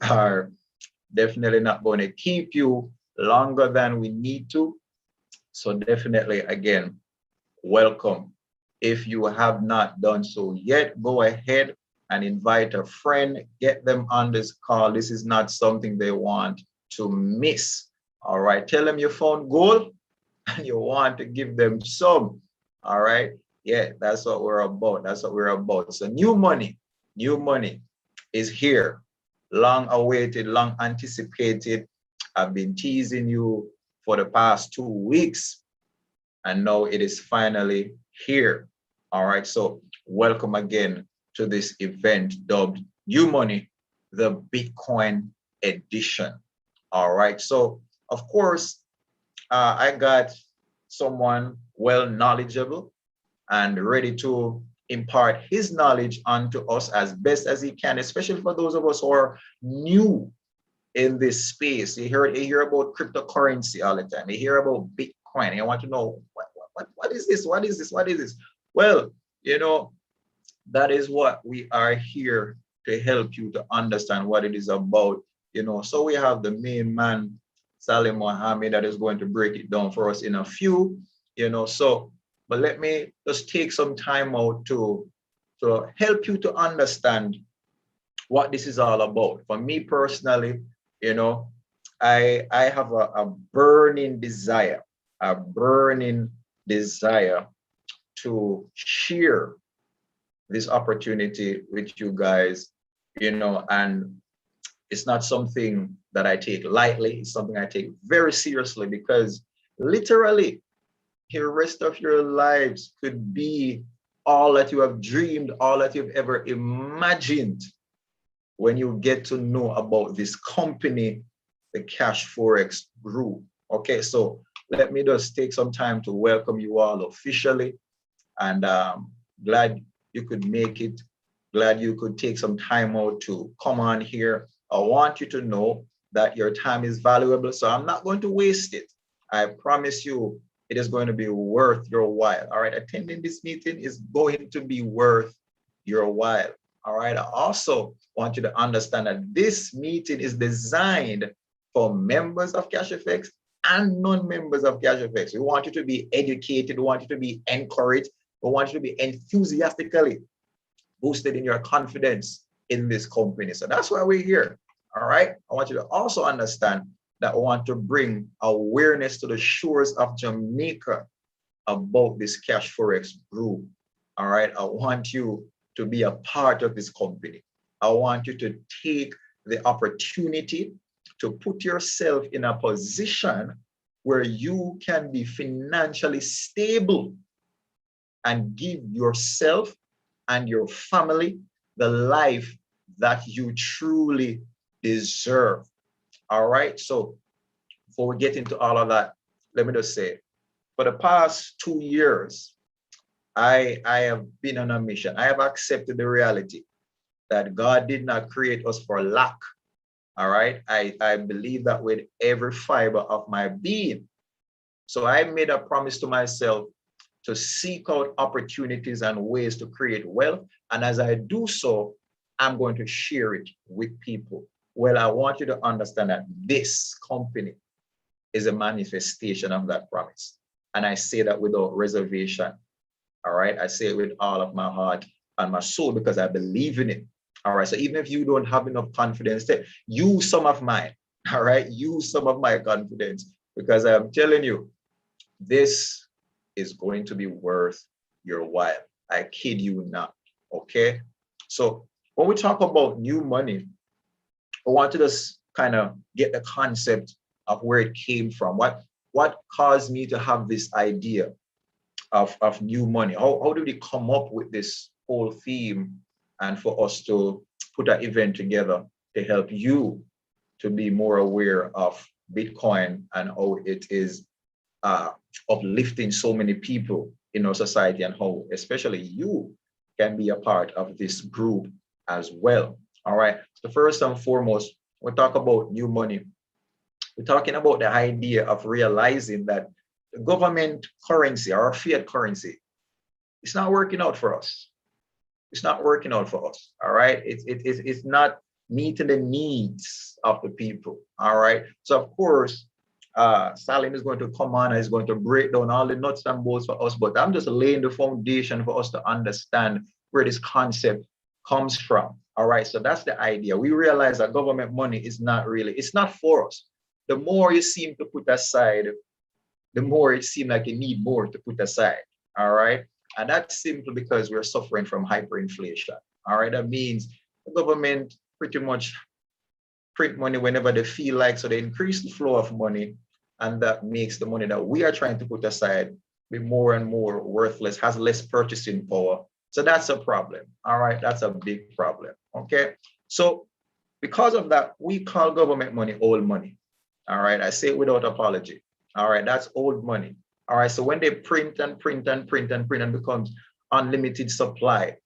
are definitely not going to keep you longer than we need to. So definitely, again, welcome. If you have not done so yet, go ahead and invite a friend, get them on this call. This is not something they want to miss. All right, tell them you found gold and you want to give them some. All right, yeah, that's what we're about. That's what we're about. So new money is here. Long awaited, long anticipated. I've been teasing you for the past 2 weeks, and now it is finally here. All right, so welcome again to this event dubbed New Money, the Bitcoin edition. All right, so of course, I got someone well knowledgeable and ready to impart his knowledge onto us as best as he can, especially for those of us who are new in this space. You hear about cryptocurrency all the time. You hear about Bitcoin. You want to know what is this? What is this? What is this? Well, you know, that is what we are here to help you to understand what it is about. You know, so we have the main man, Salim Mohammed, that is going to break it down for us in a few, you know. So, but let me just take some time out to help you to understand what this is all about. For me personally, you know, I have a burning desire to share this opportunity with you guys, you know, and it's not something that I take lightly. It's something I take very seriously, because literally the rest of your lives could be all that you have dreamed, all that you've ever imagined, when you get to know about this company, the Cashfx group. Okay, so let me just take some time to welcome you all officially, and glad you could make it. Glad you could take some time out to come on here. I want you to know that your time is valuable, so I'm not going to waste it. I promise you it is going to be worth your while. All right, attending this meeting is going to be worth your while. All right, I also want you to understand that this meeting is designed for members of Cashfx and non-members of Cashfx. We want you to be educated, we want you to be encouraged, we want you to be enthusiastically boosted in your confidence in this company. So that's why we're here. All right. I want you to also understand that I want to bring awareness to the shores of Jamaica about this Cashfx group. All right. I want you to be a part of this company. I want you to take the opportunity to put yourself in a position where you can be financially stable and give yourself and your family the life that you truly deserve. All right. So before we get into all of that, let me just say, for the past 2 years, I have been on a mission. I have accepted the reality that God did not create us for lack. All right. I believe that with every fiber of my being. So I made a promise to myself to seek out opportunities and ways to create wealth. And as I do so, I'm going to share it with people. Well, I want you to understand that this company is a manifestation of that promise. And I say that without reservation. All right. I say it with all of my heart and my soul, because I believe in it. All right. So even if you don't have enough confidence, use some of mine. All right. Use some of my confidence, because I'm telling you, this is going to be worth your while. I kid you not. Okay. So when we talk about new money, I want to just kind of get the concept of where it came from. What caused me to have this idea of new money? How did we come up with this whole theme, and for us to put an event together to help you to be more aware of Bitcoin and how it is uplifting so many people in our society, and how especially you can be a part of this group as well. All right. So first and foremost, we talk about new money. We're talking about the idea of realizing that the government currency, or fiat currency, it's not working out for us. It's not working out for us. All right. It's not meeting the needs of the people. All right. So of course, Salim is going to come on and is going to break down all the nuts and bolts for us, but I'm just laying the foundation for us to understand where this concept comes from. All right. So that's the idea. We realize that government money is not really, it's not for us. The more you seem to put aside, the more it seems like you need more to put aside. All right. And that's simply because we're suffering from hyperinflation. All right. That means the government pretty much print money whenever they feel like, so they increase the flow of money, and that makes the money that we are trying to put aside be more and more worthless, has less purchasing power. So that's a problem. All right. That's a big problem. Okay. So because of that, we call government money old money. All right. I say it without apology. All right. That's old money. All right. So when they print and print and print and print and becomes unlimited supply,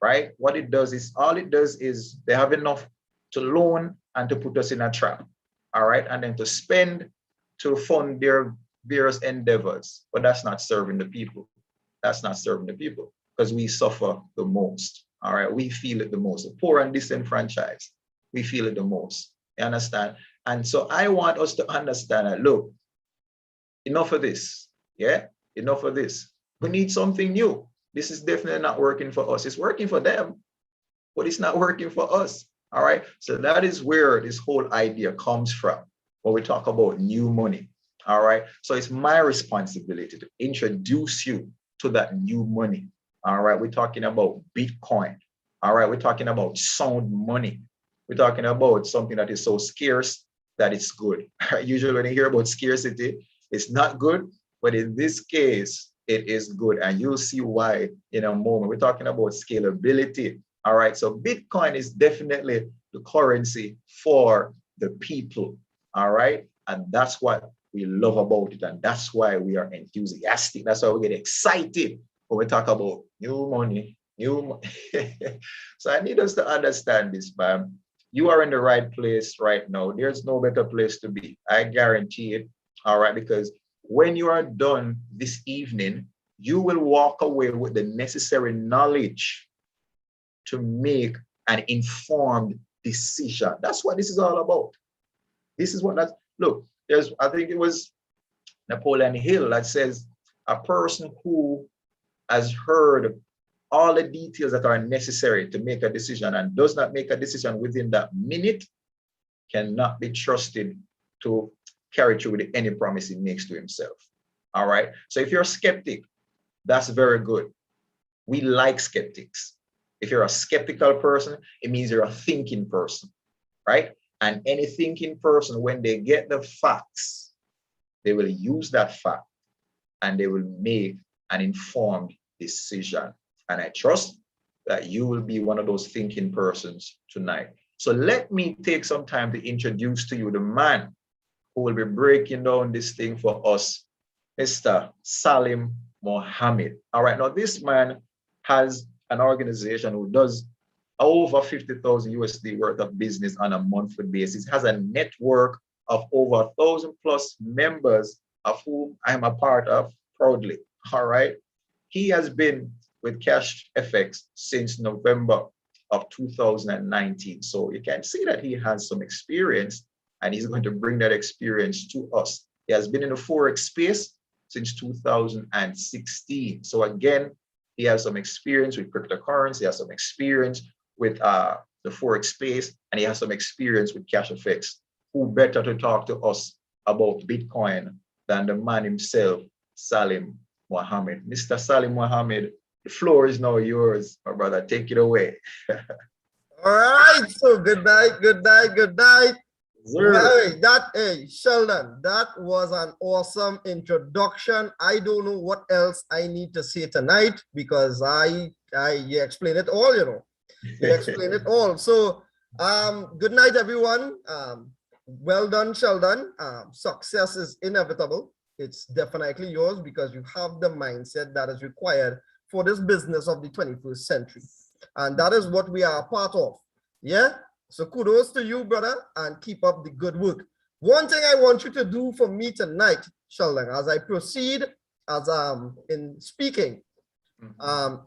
right? What it does is, all it does is they have enough to loan and to put us in a trap. All right. And then to spend to fund their various endeavors. But that's not serving the people. That's not serving the people, because we suffer the most. All right. We feel it the most. The poor and disenfranchised, we feel it the most. You understand? And so I want us to understand that, look, enough of this. Yeah. Enough of this. We need something new. This is definitely not working for us. It's working for them, but it's not working for us. All right. So that is where this whole idea comes from when we talk about new money. All right. So it's my responsibility to introduce you to that new money. All right. We're talking about Bitcoin. All right. We're talking about sound money. We're talking about something that is so scarce that it's good. Usually when you hear about scarcity, it's not good. But in this case, it is good. And you'll see why in a moment. We're talking about scalability. All right. So Bitcoin is definitely the currency for the people. All right. And that's what we love about it. And that's why we are enthusiastic. That's why we get excited when we talk about new money, new money. So I need us to understand this, man. You are in the right place right now. There's no better place to be. I guarantee it. All right. Because when you are done this evening, you will walk away with the necessary knowledge to make an informed decision. That's what this is all about. This is what that's, look, there's, I think it was Napoleon Hill that says a person who has heard all the details that are necessary to make a decision and does not make a decision within that minute cannot be trusted to carry through with any promise he makes to himself. All right. So if you're a skeptic, that's very good. We like skeptics. If you're a skeptical person, it means you're a thinking person, right? And any thinking person, when they get the facts, they will use that fact and they will make an informed decision. And I trust that you will be one of those thinking persons tonight. So let me take some time to introduce to you the man who will be breaking down this thing for us, Mr. Salim Mohammed. All right, now this man has an organization who does over 50,000 USD worth of business on a monthly basis, has a network of over 1,000 plus members, of whom I'm a part of proudly. All right. He has been with Cashfx since November of 2019. So you can see that he has some experience and he's going to bring that experience to us. He has been in the Forex space since 2016. So again, he has some experience with cryptocurrency, he has some experience with the Forex space, and he has some experience with Cashfx. Who better to talk to us about Bitcoin than the man himself, Salim Mohammed. Mr. Salim Mohammed, the floor is now yours, my brother. Take it away. All right. So good night, good night, good night. Hey, Sheldon, that was an awesome introduction. I don't know what else I need to say tonight because you explained it all, you know. You explained it all. So good night, everyone. Well done, Sheldon. Success is inevitable. It's definitely yours because you have the mindset that is required for this business of the 21st century. And that is what we are a part of. Yeah. So kudos to you, brother, and keep up the good work. One thing I want you to do for me tonight, Sheldon, as I proceed as in speaking,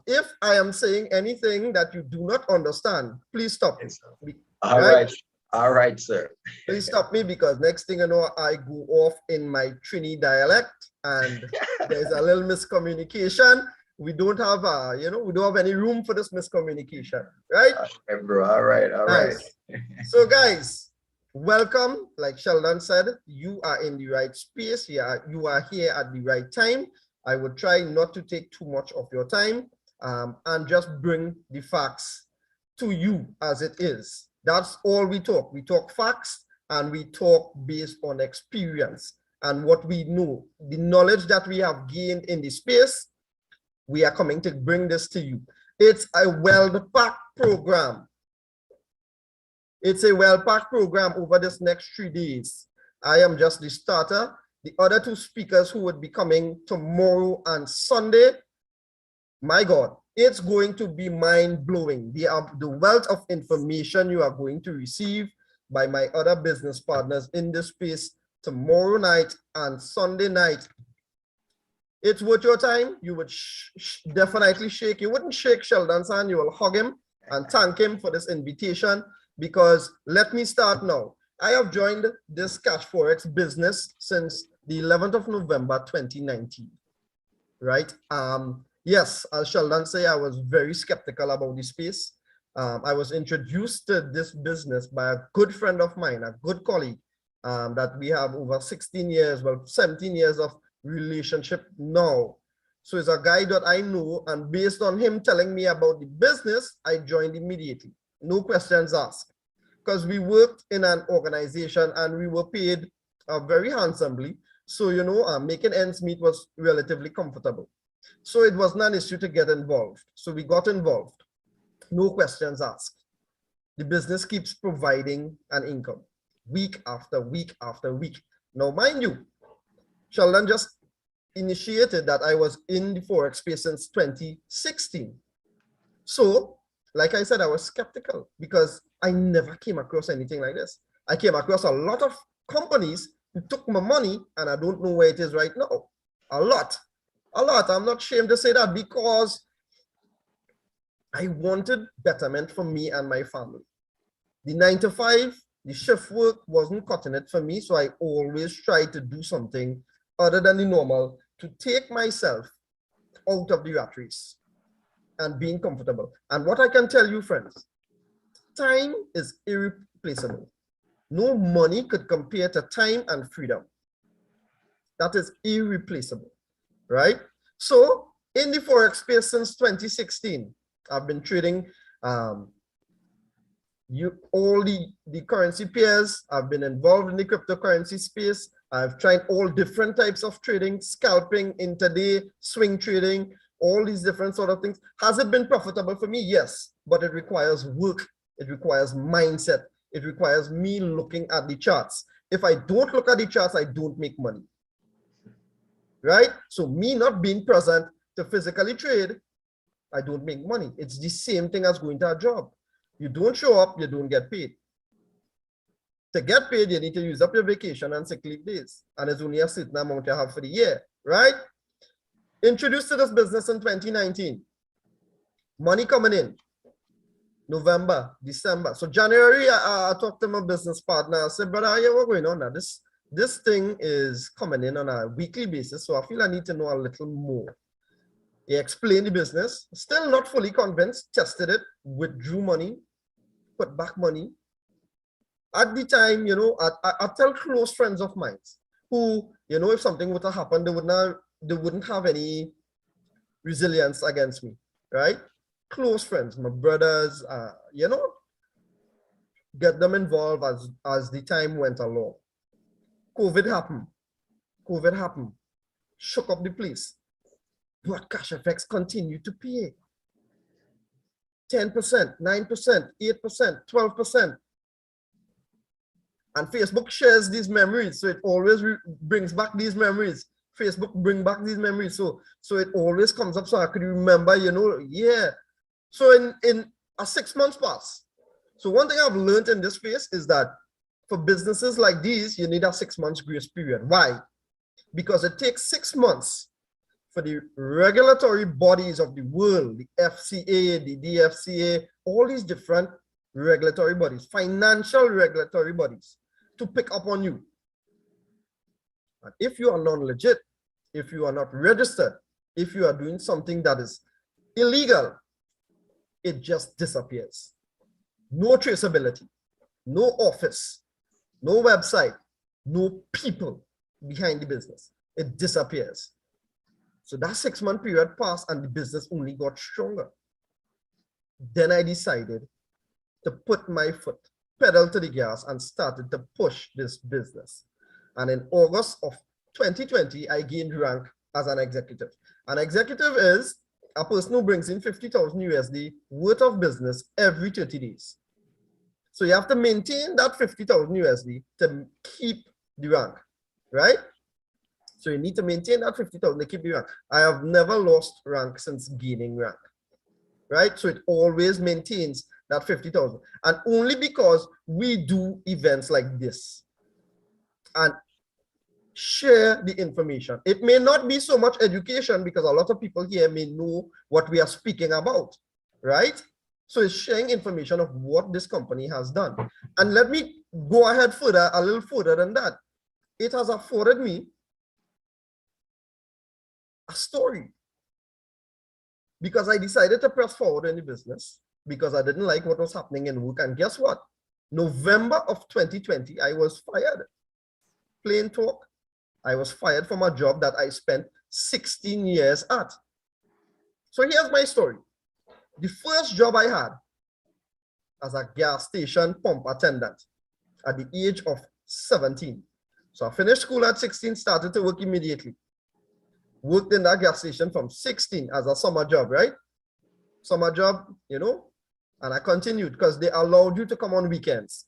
if I am saying anything that you do not understand, please stop me. All right? right. All right, sir. Please stop me because next thing I know, I go off in my Trini dialect and there's a little miscommunication. We don't have, we don't have any room for this miscommunication, right? Okay, bro. All right. All right. Nice. So guys, welcome. Like Sheldon said, you are in the right space. Yeah, you are here at the right time. I would try not to take too much of your time and just bring the facts to you as it is. That's all we talk. We talk facts and we talk based on experience and what we know. The knowledge that we have gained in the space, we are coming to bring this to you. It's a well-packed program. It's a well-packed program over this next 3 days. I am just the starter. The other two speakers who would be coming tomorrow and Sunday, my God, it's going to be mind-blowing. The wealth of information you are going to receive by my other business partners in this space tomorrow night and Sunday night. It's worth your time. You would definitely shake. You wouldn't shake Sheldon's hand. You will hug him and thank him for this invitation. Because let me start now. I have joined this Cashfx business since the 11th of November 2019, right? Yes, as Sheldon say, I was very skeptical about the space. I was introduced to this business by a good friend of mine, a good colleague, that we have over 16 years, well, 17 years of relationship now. So it's a guy that I know, and based on him telling me about the business, I joined immediately. No questions asked, because we worked in an organization and we were paid very handsomely. So, making ends meet was relatively comfortable. So it was not an issue to get involved. So we got involved. No questions asked. The business keeps providing an income week after week after week. Now, mind you, Sheldon just initiated that I was in the Forex space since 2016. So, like I said, I was skeptical because I never came across anything like this. I came across a lot of companies who took my money and I don't know where it is right now. A lot. I'm not ashamed to say that because I wanted betterment for me and my family. The 9 to 5, the shift work wasn't cutting it for me. So I always tried to do something other than the normal to take myself out of the rat race and being comfortable. And what I can tell you, friends, time is irreplaceable. No money could compare to time and freedom. That is irreplaceable, right? So in the Forex space since 2016, I've been trading all the currency pairs. I've been involved in the cryptocurrency space. I've tried all different types of trading, scalping, intraday, swing trading, all these different sort of things. Has it been profitable for me? Yes, but it requires work. It requires mindset. It requires me looking at the charts. If I don't look at the charts, I don't make money, right? So me not being present to physically trade, I don't make money. It's the same thing as going to a job. You don't show up, you don't get paid. To get paid, you need to use up your vacation and sick leave days. And it's only a certain amount you have for the year, right? Introduced to this business in 2019. Money coming in. November, December. So January, I talked to my business partner. I said, brother, yeah, what's going on now? This thing is coming in on a weekly basis. So I feel I need to know a little more. He explained the business. Still not fully convinced. Tested it. Withdrew money. Put back money. At the time, I tell close friends of mine who, if something were to happen, they wouldn't have any resilience against me, right? Close friends, my brothers, get them involved as the time went along. COVID happened, shook up the place. But Cashfx continued to pay 10%, 9%, 8%, 12%. And Facebook shares these memories, so it always brings back these memories. Facebook bring back these memories, so it always comes up. So I could remember, yeah. So in a 6 months pass. So one thing I've learned in this space is that for businesses like these, you need a 6 months grace period. Why? Because it takes 6 months for the regulatory bodies of the world, the FCA, the DFCA, all these different regulatory bodies, financial regulatory bodies to pick up on you. And if you are non-legit, if you are not registered, if you are doing something that is illegal, it just disappears. No traceability, no office, no website, no people behind the business. It disappears. So that 6-month period passed and the business only got stronger. Then I decided to put my foot, pedal to the gas, and started to push this business. And in August of 2020, I gained rank as an executive. An executive is a person who brings in 50,000 USD worth of business every 30 days. So you have to maintain that 50,000 USD to keep the rank, right? So you need to maintain that 50,000 to keep the rank. I have never lost rank since gaining rank, right? So it always maintains that 50,000. And only because we do events like this and share the information. It may not be so much education because a lot of people here may know what we are speaking about, right? So it's sharing information of what this company has done. And let me go ahead further, a little further than that. It has afforded me a story because I decided to press forward in the business because I didn't like what was happening in work. And guess what? November of 2020, I was fired. Plain talk. I was fired from a job that I spent 16 years at. So here's my story. The first job I had as a gas station pump attendant at the age of 17. So I finished school at 16, started to work immediately. Worked in that gas station from 16 as a summer job, right? Summer job, you know, and I continued because they allowed you to come on weekends.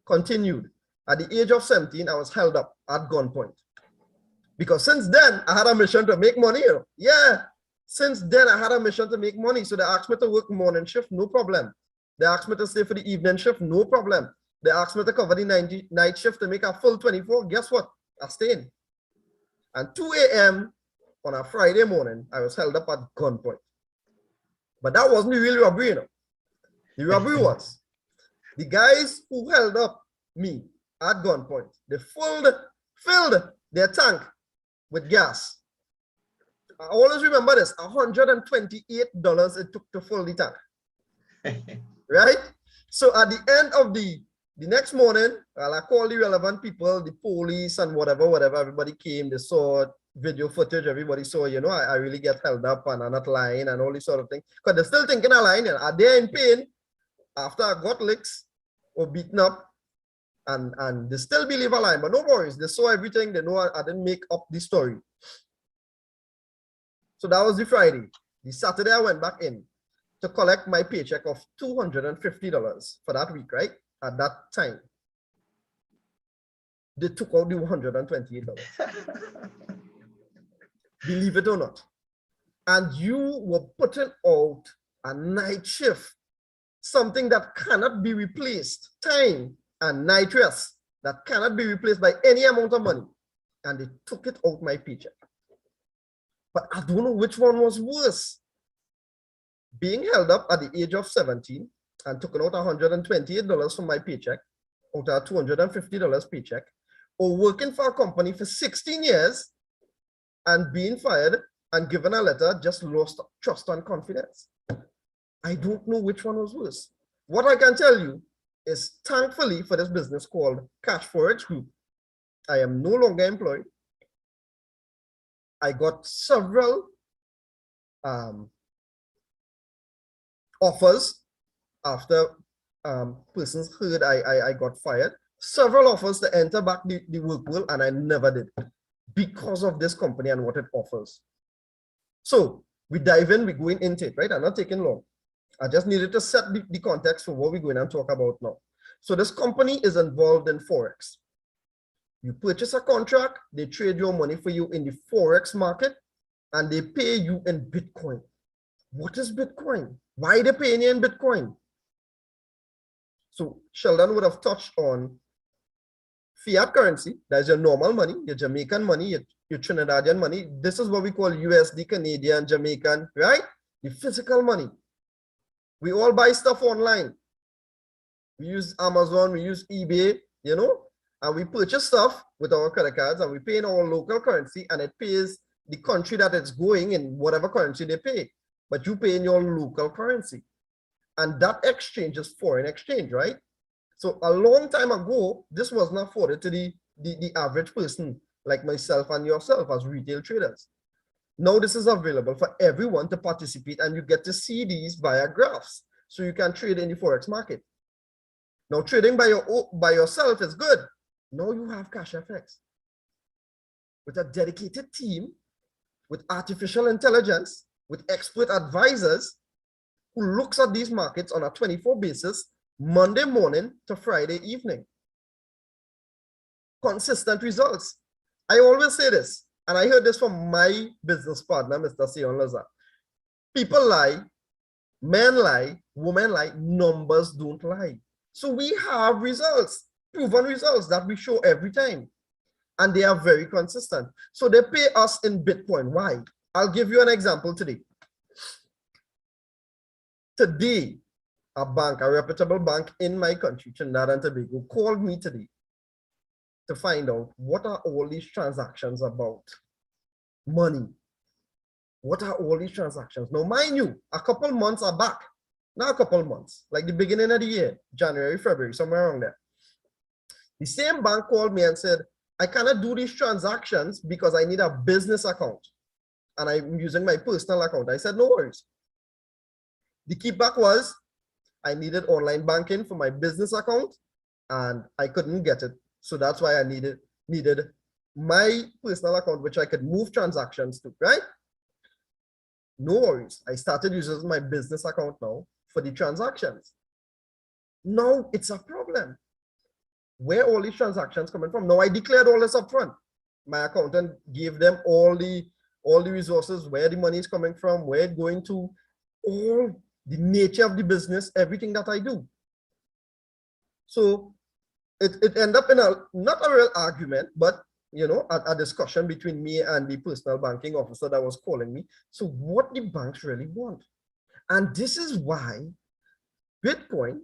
Continued. At the age of 17, I was held up at gunpoint. Because since then, I had a mission to make money. Yeah, since then, I had a mission to make money. So they asked me to work morning shift, no problem. They asked me to stay for the evening shift, no problem. They asked me to cover the night shift to make a full 24. Guess what? I stayed. And 2 a.m. on a Friday morning, I was held up at gunpoint. But that wasn't the real robbery, you know. The robbery was the guys who held up me at gunpoint. They filled their tank with gas. I always remember this, $128 it took to fill the tank. Right? So at the end of the next morning, well, I called the relevant people, the police and whatever, everybody came, they saw video footage, everybody saw, you know, I really get held up and I'm not lying and all this sort of thing. Because they're still thinking I'm lying. Are they in pain after I got licks or beaten up? And they still believe I'm lying, but no worries. They saw everything. They know I didn't make up the story. So that was the Friday. The Saturday, I went back in to collect my paycheck of $250 for that week, right? At that time. They took out the $128. Believe it or not. And you were putting out a night shift, something that cannot be replaced, time and night rest that cannot be replaced by any amount of money. And they took it out my paycheck. But I don't know which one was worse. Being held up at the age of 17 and taking out $128 from my paycheck, out of $250 paycheck, or working for a company for 16 years and being fired and given a letter, just lost trust and confidence. I don't know which one was worse. What I can tell you is, thankfully for this business called Cashfx Group, I am no longer employed. I got several offers after persons heard I got fired. Several offers to enter back the work world, and I never did because of this company and what it offers. So we dive in, we're going into it, right? I'm not taking long. I just needed to set the context for what we're going to talk about now. So this company is involved in Forex. You purchase a contract, they trade your money for you in the Forex market, and they pay you in Bitcoin. What is Bitcoin? Why are they paying you in Bitcoin? So Sheldon would have touched on fiat currency. That's your normal money, your Jamaican money, your Trinidadian money. This is what we call USD, Canadian, Jamaican, right? The physical money. We all buy stuff online. We use Amazon, we use eBay, you know, and we purchase stuff with our credit cards and we pay in our local currency and it pays the country that it's going in whatever currency they pay, but you pay in your local currency. And that exchange is foreign exchange, right? So a long time ago, this was not afforded to the average person like myself and yourself as retail traders. Now this is available for everyone to participate and you get to see these via graphs. So you can trade in the Forex market. Now trading by yourself is good. Now you have Cashfx with a dedicated team, with artificial intelligence, with expert advisors who looks at these markets on a 24 basis, Monday morning to Friday evening. Consistent results. I always say this, and I heard this from my business partner, Mr. Sion Laza. People lie, men lie, women lie, numbers don't lie. So we have results, proven results that we show every time. And they are very consistent. So they pay us in Bitcoin. Why? I'll give you an example today. Today, a bank, a reputable bank in my country, Trinidad and Tobago, called me today to find out what are all these transactions about. Money. What are all these transactions? Now, mind you, a couple months are back. Not a couple months, like the beginning of the year, January, February, somewhere around there. The same bank called me and said, I cannot do these transactions because I need a business account and I'm using my personal account. I said, no worries. The kickback was I needed online banking for my business account and I couldn't get it. So that's why I needed my personal account, which I could move transactions to, right? No worries. I started using my business account now for the transactions. Now it's a problem. Where all these transactions coming from? Now I declared all this up front. My accountant gave them all the resources, where the money is coming from, where it's going to, all the nature of the business, everything that I do. So it ended up in not a real argument, but you know, a discussion between me and the personal banking officer that was calling me. So what the banks really want. And this is why Bitcoin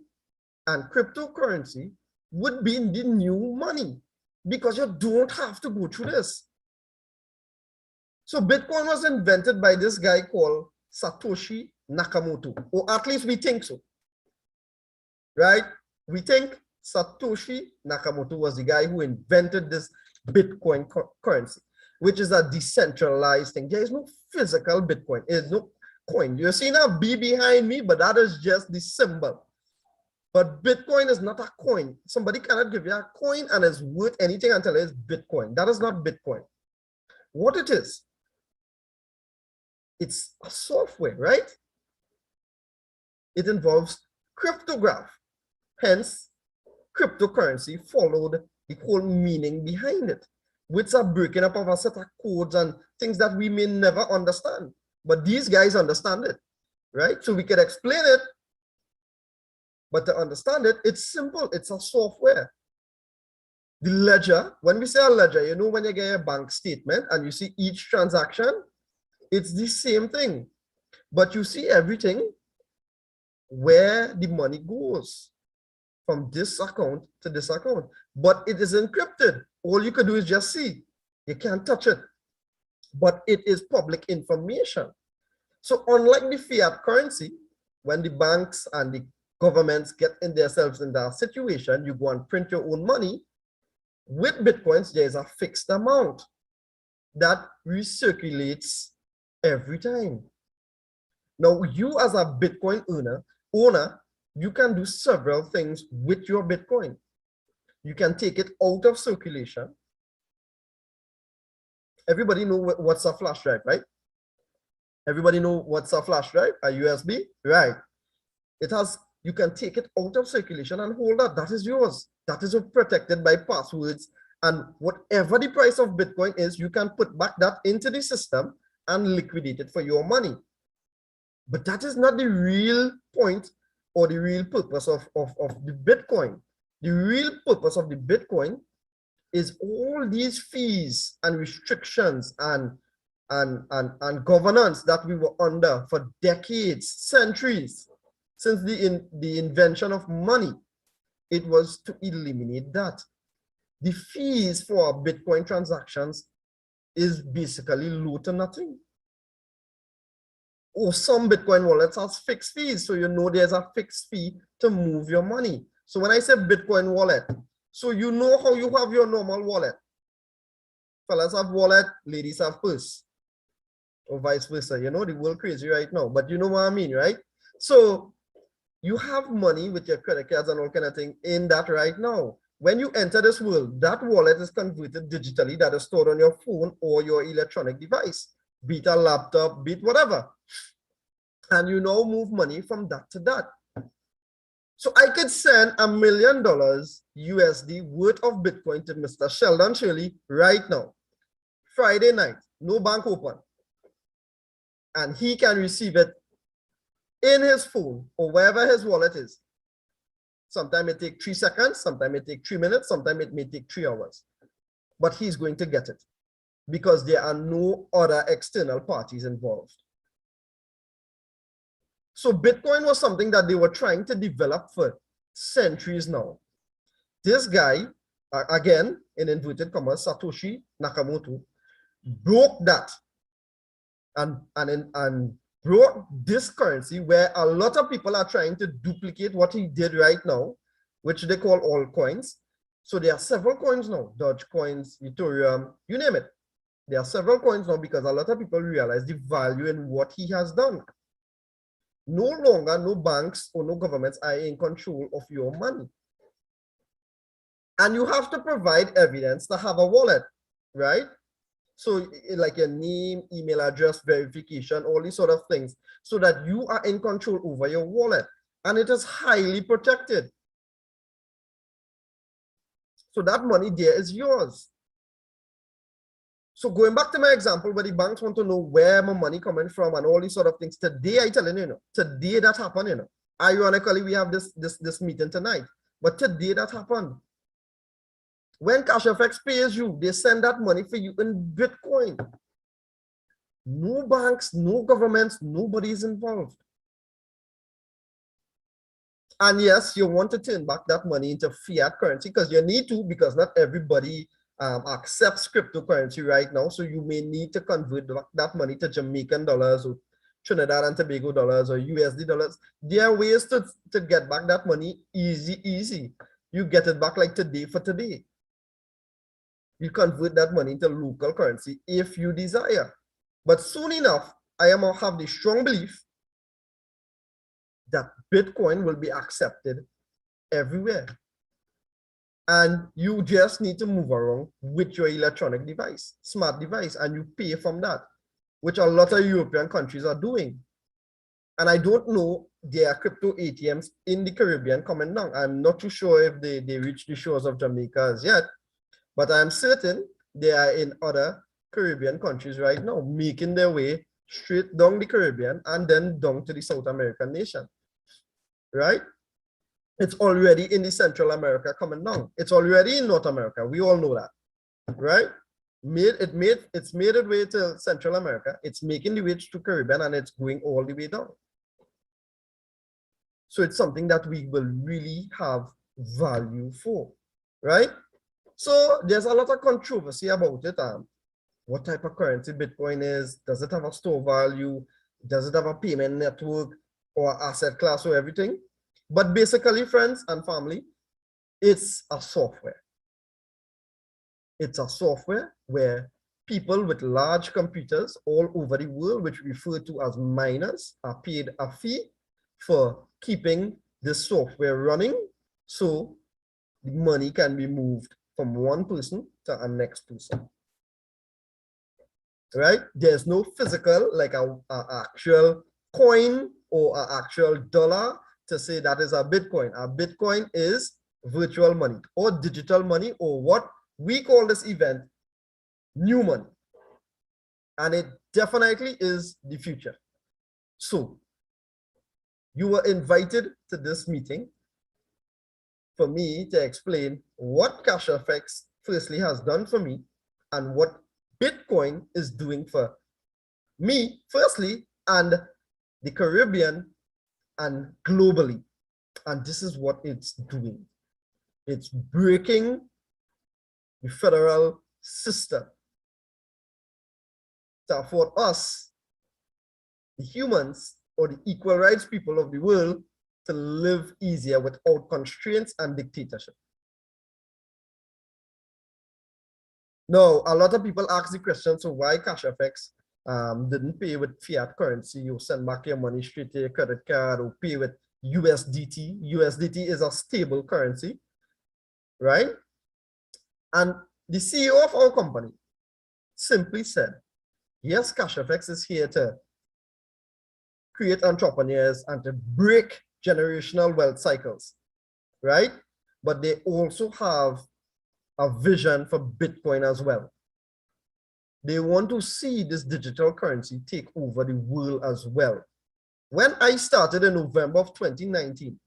and cryptocurrency would be the new money, because you don't have to go through this. So Bitcoin was invented by this guy called Satoshi Nakamoto, or at least we think so, right? We think Satoshi Nakamoto was the guy who invented this Bitcoin currency, which is a decentralized thing. There is no physical Bitcoin. There is no coin. You're seeing a B behind me, but that is just the symbol. But Bitcoin is not a coin. Somebody cannot give you a coin and it's worth anything until it's Bitcoin. That is not Bitcoin. What it is, it's a software, right? It involves cryptograph. Hence, cryptocurrency followed the whole meaning behind it, which are breaking up of a set of codes and things that we may never understand. But these guys understand it, right? So we can explain it, but to understand it, it's simple. It's a software. The ledger, when we say a ledger, you know, when you get a bank statement and you see each transaction, it's the same thing. But you see everything where the money goes from this account to this account. But it is encrypted. All you can do is just see. You can't touch it. But it is public information. So unlike the fiat currency, when the banks and the governments get in themselves in that situation, you go and print your own money. With Bitcoins, there is a fixed amount that recirculates every time. Now, you as a Bitcoin owner, you can do several things with your Bitcoin. You can take it out of circulation. Everybody know what's a flash drive, right? Everybody know what's a flash drive, a USB, right? You can take it out of circulation and hold that. That is yours. That is protected by passwords. And whatever the price of Bitcoin is, you can put back that into the system and liquidate it for your money. But that is not the real point or the real purpose of the Bitcoin. The real purpose of the Bitcoin is all these fees and restrictions and governance that we were under for decades, centuries, since the invention of money. it was to eliminate that. The fees for Bitcoin transactions is basically low to nothing. Or some Bitcoin wallets has fixed fees. So you know there's a fixed fee to move your money. So when I say Bitcoin wallet, so you know how you have your normal wallet. Fellas have wallet, ladies have purse. Or vice versa. You know, the world crazy right now. But you know what I mean, right? So you have money with your credit cards and all kind of thing in that right now. When you enter this world, that wallet is converted digitally, that is stored on your phone or your electronic device, be it a laptop, be it whatever. And you now move money from that to that. So I could send $1 million USD worth of Bitcoin to Mr. Sheldon Shirley right now, Friday night, no bank open. And he can receive it in his phone or wherever his wallet is. Sometimes it takes 3 seconds, sometimes it takes 3 minutes, sometimes it may take 3 hours. But he's going to get it because there are no other external parties involved. So Bitcoin was something that they were trying to develop for centuries now. This guy, again, in inverted commas, Satoshi Nakamoto, broke that and brought this currency where a lot of people are trying to duplicate what he did right now, which they call altcoins. So there are several coins now, Doge coins, Ethereum, you name it. There are several coins now because a lot of people realize the value in what he has done. No longer, no banks or no governments are in control of your money. And you have to provide evidence to have a wallet, right? So like your name, email address, verification, all these sort of things, so that you are in control over your wallet. And it is highly protected. So that money there is yours. So going back to my example where the banks want to know where my money coming from and all these sort of things, today I telling you, today that happened, Ironically, we have this meeting tonight, but today that happened. When Cashfx pays you, they send that money for you in Bitcoin. No banks, no governments, nobody is involved. And yes, you want to turn back that money into fiat currency because you need to, because not everybody accepts cryptocurrency right now. So you may need to convert that money to Jamaican dollars or Trinidad and Tobago dollars or USD dollars. There are ways to get back that money easy. You get it back like today for today. You convert that money into local currency if you desire. But soon enough, I have the strong belief that Bitcoin will be accepted everywhere. And you just need to move around with your electronic device, smart device, and you pay from that, which a lot of European countries are doing. And I don't know, there are crypto ATMs in the Caribbean coming down. I'm not too sure if they reach the shores of Jamaica as yet, but I'm certain they are in other Caribbean countries right now, making their way straight down the Caribbean and then down to the South American nation, right? It's already in the Central America coming down. It's already in North America. We all know that, right? It's made its way to Central America. It's making the way to Caribbean and it's going all the way down. So it's something that we will really have value for, right? So there's a lot of controversy about it. What type of currency Bitcoin is? Does it have a store value? Does it have a payment network or asset class or everything? But basically, friends and family, it's a software. It's a software where people with large computers all over the world, which we refer to as miners, are paid a fee for keeping this software running so the money can be moved from one person to a next person. Right? There's no physical, like a actual coin or an actual dollar to say that is a Bitcoin. A Bitcoin is virtual money or digital money, or what we call this event new money. And it definitely is the future. So you were invited to this meeting for me to explain what Cashfx firstly has done for me and what Bitcoin is doing for me firstly, and the Caribbean and globally. And this is what it's doing. It's breaking the federal system to afford us, the humans, or the equal rights people of the world, to live easier without constraints and dictatorship. Now, a lot of people ask the question, so why Cashfx didn't pay with fiat currency? You send back your money straight to your credit card or pay with USDT. USDT is a stable currency, right? And the CEO of our company simply said, yes, Cashfx is here to create entrepreneurs and to break generational wealth cycles, right? But they also have a vision for Bitcoin as well. They want to see this digital currency take over the world as well. When I started in November of 2019,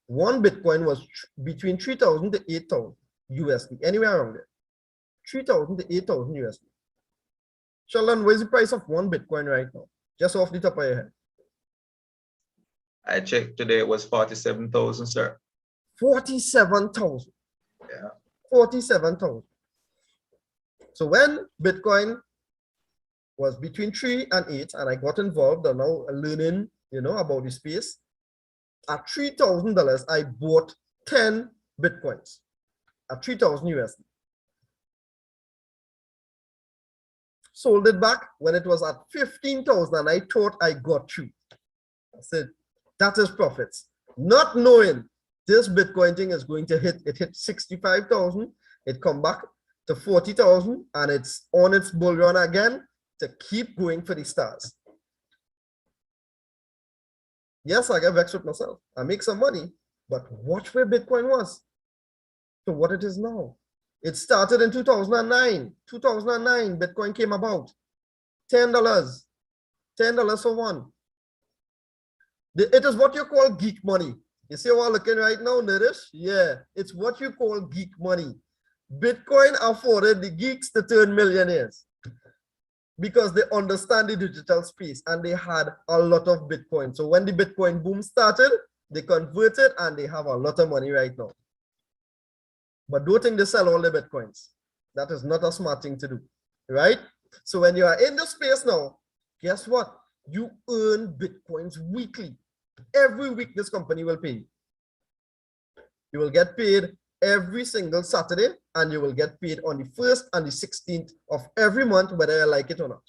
one Bitcoin was between 3,000 to 8,000 USD, anywhere around there. 3,000 to 8,000 USD. Sheldon, where's the price of one Bitcoin right now? Just off the top of your head. I checked today, it was 47,000, sir. 47,000. Yeah. 47,000. So when Bitcoin was between 3 and 8, and I got involved and now learning, about the space, at $3,000, I bought 10 Bitcoins at 3,000 USD. Sold it back when it was at 15,000, and I thought I got through. I said, that is profits. Not knowing this Bitcoin thing is going to hit 65,000, it come back to 40,000, and it's on its bull run again to keep going for the stars. Yes, I get vexed with myself. I make some money, but watch where Bitcoin was to what it is now. It started in 2009. 2009, Bitcoin came about. $10. $10 for one. It is what you call geek money. You see what I'm looking right now, Nirish? Yeah, it's what you call geek money. Bitcoin afforded the geeks to turn millionaires because they understand the digital space and they had a lot of Bitcoin. So when the Bitcoin boom started, they converted and they have a lot of money right now. But don't think they sell all the Bitcoins. That is not a smart thing to do, right? So when you are in the space now, guess what? You earn Bitcoins weekly. Every week this company will pay you. You will get paid every single Saturday, and you will get paid on the 1st and the 16th of every month, whether you like it or not.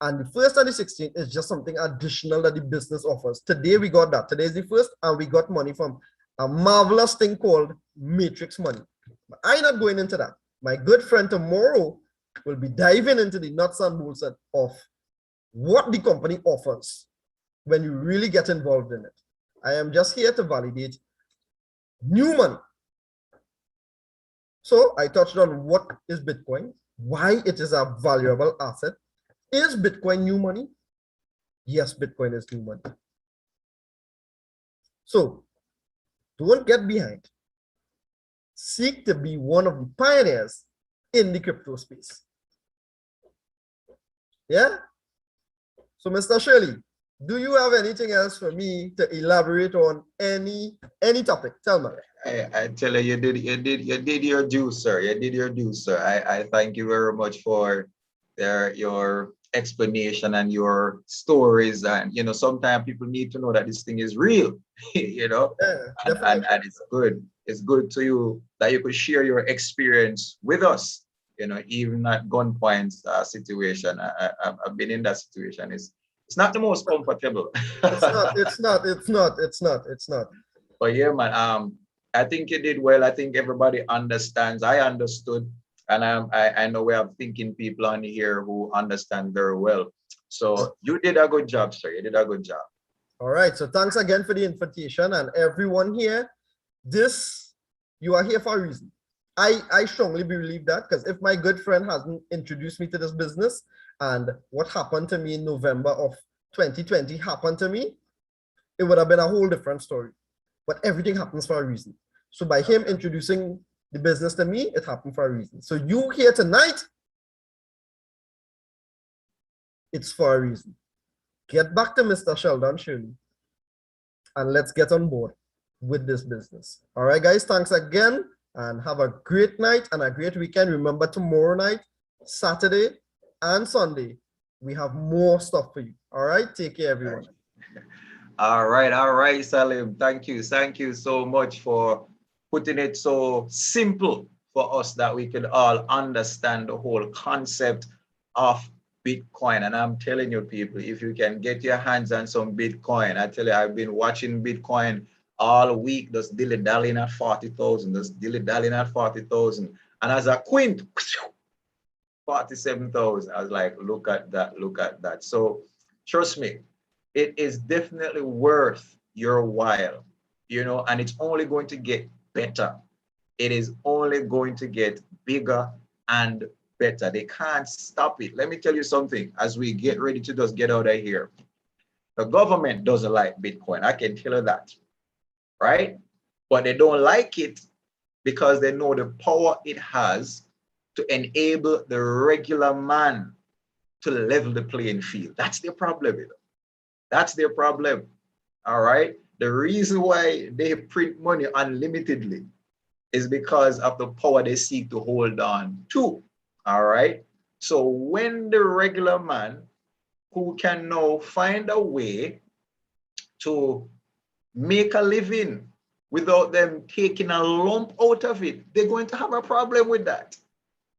And the 1st and the 16th is just something additional that the business offers. Today we got that. Today is the 1st, and we got money from a marvelous thing called Matrix Money. But I'm not going into that. My good friend tomorrow will be diving into the nuts and bolts of what the company offers when you really get involved in it. I am just here to validate new money. So I touched on what is Bitcoin, why it is a valuable asset. Is Bitcoin new money? Yes, Bitcoin is new money. So don't get behind. Seek to be one of the pioneers in the crypto space. Yeah? So Mr. Shirley, do you have anything else for me to elaborate on any topic? Tell me. I tell you, you did your due, sir. You did your due, sir. I thank you very much for your explanation and your stories. And sometimes people need to know that this thing is real. Yeah, and it's good. It's good to you that you could share your experience with us. Even at gunpoint situation. I've been in that situation. It's not the most comfortable. It's not. But yeah, man, I think you did well. I think everybody understands. I understood. And I know we have thinking people on here who understand very well. So you did a good job, sir. You did a good job. All right. So thanks again for the invitation. And everyone here, you are here for a reason. I strongly believe that, because if my good friend hasn't introduced me to this business, and what happened to me in November of 2020 happened to me, it would have been a whole different story. But everything happens for a reason. So by him introducing the business to me, it happened for a reason. So you here tonight, it's for a reason. Get back to Mr. Sheldon Shirley and let's get on board. with this business. All right, guys, thanks again and have a great night and a great weekend. Remember, tomorrow night, Saturday and Sunday, we have more stuff for you. All right, take care, everyone. All right, Salim. Thank you so much for putting it so simple for us that we could all understand the whole concept of Bitcoin. And I'm telling you, people, if you can get your hands on some Bitcoin, I tell you, I've been watching Bitcoin all week, just dilly-dallying at 40,000, just dilly-dallying at 40,000. And as a quint, 47,000. I was like, look at that. So trust me, it is definitely worth your while, you know, and it's only going to get better. It is only going to get bigger and better. They can't stop it. Let me tell you something as we get ready to just get out of here. The government doesn't like Bitcoin. I can tell you that, right? But they don't like it because they know the power it has to enable the regular man to level the playing field. That's their problem, you know? That's their problem, all right? The reason why they print money unlimitedly is because of the power they seek to hold on to, all right? So when the regular man who can now find a way to make a living without them taking a lump out of it, they're going to have a problem with that.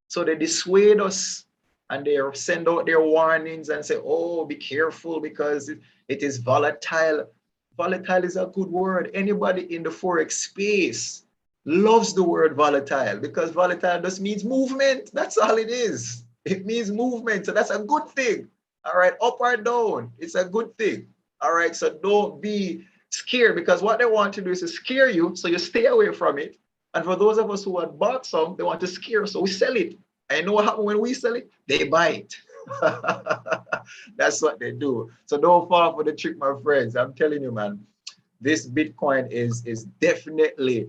So they dissuade us and they send out their warnings and say, oh, be careful because it is volatile. Volatile is a good word. Anybody in the Forex space loves the word volatile because volatile just means movement. That's all it is. It means movement. So that's a good thing. All right, up or down, it's a good thing. All right, so don't be scared because what they want to do is to scare you so you stay away from it. And for those of us who had bought some, they want to scare us, so we sell it. And you know what happens when we sell it? They buy it. That's what they do. So don't fall for the trick, my friends. I'm telling you, man, this Bitcoin is definitely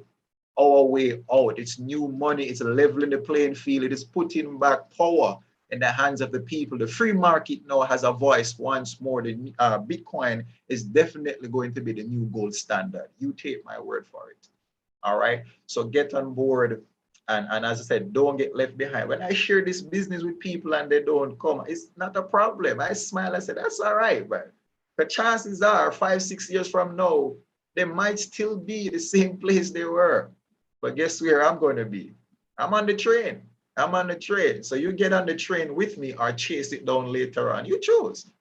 our way out. It's new money. It's leveling the playing field. It is putting back power in the hands of the people. The free market now has a voice once more. The Bitcoin is definitely going to be the new gold standard. You take my word for it. All right. So get on board. And as I said, don't get left behind. When I share this business with people and they don't come, it's not a problem. I smile. I say, that's all right. But the chances are 5-6 years from now, they might still be the same place they were. But guess where I'm going to be? I'm on the train. I'm on the train. So you get on the train with me or chase it down later on. You choose.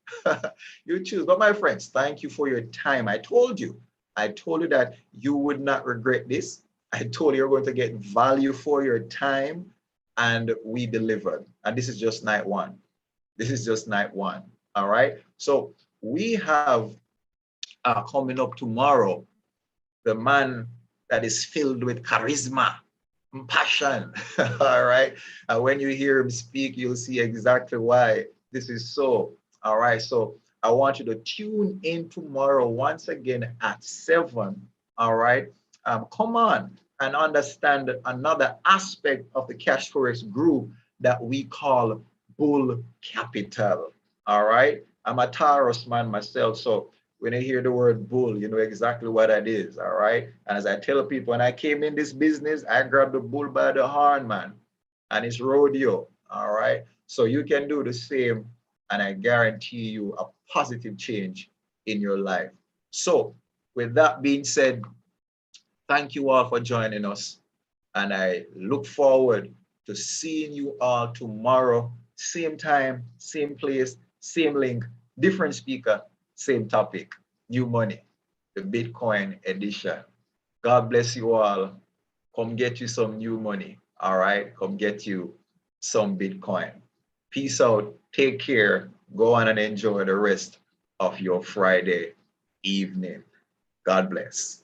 You choose. But my friends, thank you for your time. I told you that you would not regret this. I told you you're going to get value for your time, and we delivered. And this is just night one. This is just night one. All right. So we have coming up tomorrow, the man that is filled with charisma, passion. All right. And when you hear him speak, you'll see exactly why this is so. All right. So I want you to tune in tomorrow once again at 7. All right. Come on and understand another aspect of the Cashfx group that we call bull capital. All right. I'm a Taurus man myself. So when you hear the word bull, you know exactly what that is. All right. And as I tell people, when I came in this business, I grabbed the bull by the horn, man. And it's rodeo. All right. So you can do the same. And I guarantee you a positive change in your life. So with that being said, thank you all for joining us. And I look forward to seeing you all tomorrow. Same time, same place, same link, different speaker, same topic, new money, the Bitcoin edition. God bless you all. Come get you some new money. All right. Come get you some Bitcoin. Peace out. Take care. Go on and enjoy the rest of your Friday evening. God bless.